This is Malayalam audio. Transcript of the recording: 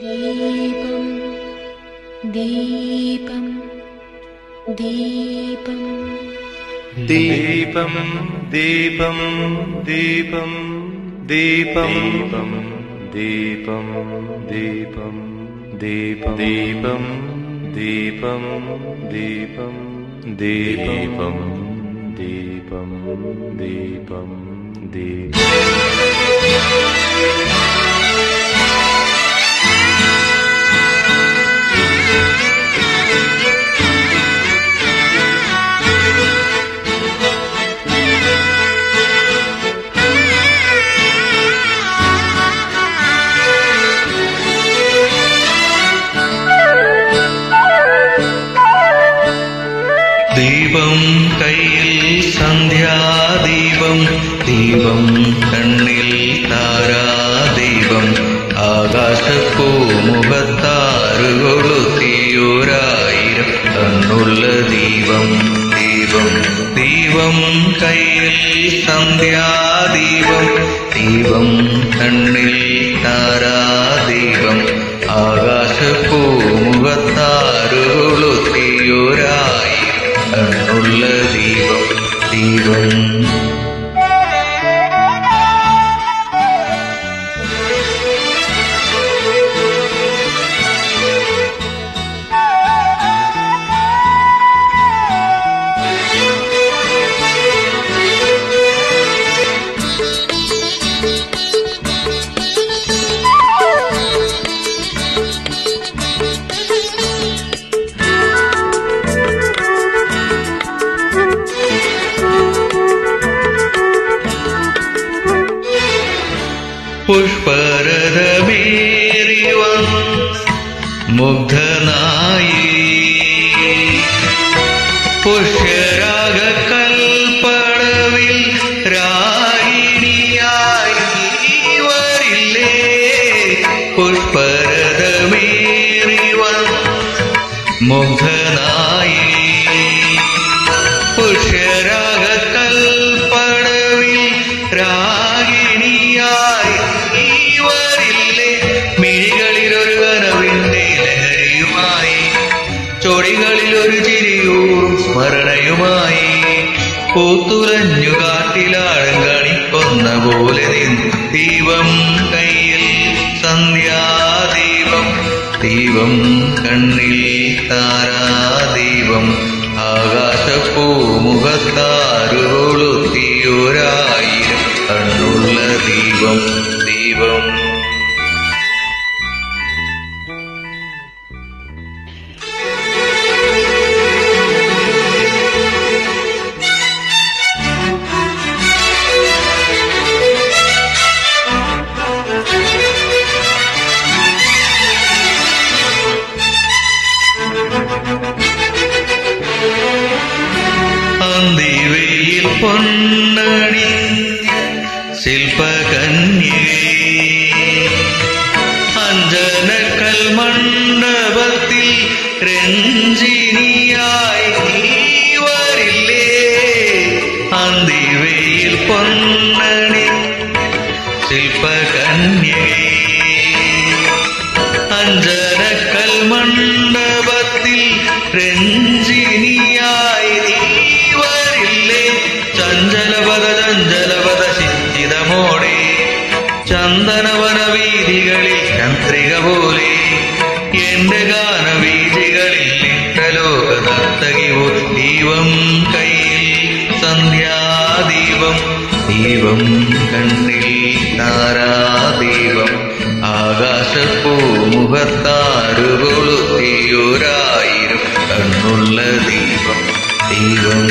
ദീപം ദീപം ദീപം ദീപം ദീപം ദീപം ദീപം ദീപം ദീപം ദീപം ദീപം ദീപം ദീപം ദീപം ദീപം ദീപം ദീപം ദീപം കയ്യിൽ സന്ധ്യാദീപം, ദീപം കണ്ണിൽ താരാദീപം, ആകാശപ്പൂമുഖത്താറുകൊളുത്തിയൊരായിരം കണ്ണുള്ള ദീപം. ദീപം ദീപം കയ്യിൽ സന്ധ്യാദീപം, ദീപം കണ്ണിൽ താരാദീപം, ആകാശപ്പൂമുഖത്താറുകൊളുത്തിയൊരായിരം കണ്ണുള്ള ദീപം. ദീപം പുഷ്പരഥമേറി വന്ന് മുഗ്ധനായി പുഷ്യരാഗക്കൽപ്പടവിൽ രാഗിണിയായി വരില്ലേ. പുഷ്പരഥമേറി വന്ന് മുഗ്ധനായി പുഷ്യരാഗക്കൽപ്പടവിൽ രാഗിണിയായി വരില്ലേ. മിഴികളിലൊരു കനവിന്റെ ലഹരിയുമായി, ചൊടികളിലൊരു ചിരിയൂറും സ്മരണയുമായി, പൂത്തുലഞ്ഞു കാട്ടിലാഴം കണിക്കൊന്ന പോലെ നിന്ന് ദീപം കയ്യിൽ സന്ധ്യാദീപം, ദീപം കണ്ണിൽ താരാദീപം, ആകാശപ്പൂമുഖത്താറുകൊളുത്തിയൊരായിരം കണ്ണുള്ള ദീപം. ദീപം അന്തിവെയിൽ പൊന്നണി ശില്പകന്യേ, അഞ്ജനക്കൽ മണ്ഡപത്തിൽ രഞ്ജിനിയായി വരില്ലേ. അന്തിവെയിൽ പൊന്നണി ശില്പകന്യേ, അഞ്ജനക്കൽ മണ്ഡപത്തിൽ രഞ്ജിനിയായി വരില്ലേ. ചഞ്ചലപദ ചഞ്ചലപദ ശിഞ്ചിതമോടെ ചന്ദനവന വീഥികളിൽ ചന്ദ്രിക പോലെ, എന്റെ ഗാനവീഥികളിൽ നിത്യലോക നർത്തകി പോ. ദീപം കയ്യിൽ സന്ധ്യാദീപം, ദീപം കണ്ണിൽ താരാദീപം, ആകാശപ്പൂമുഖത്താറുകൊളുത്തിയൊരായിരം കണ്ണുള്ള ദീപം. ദീപം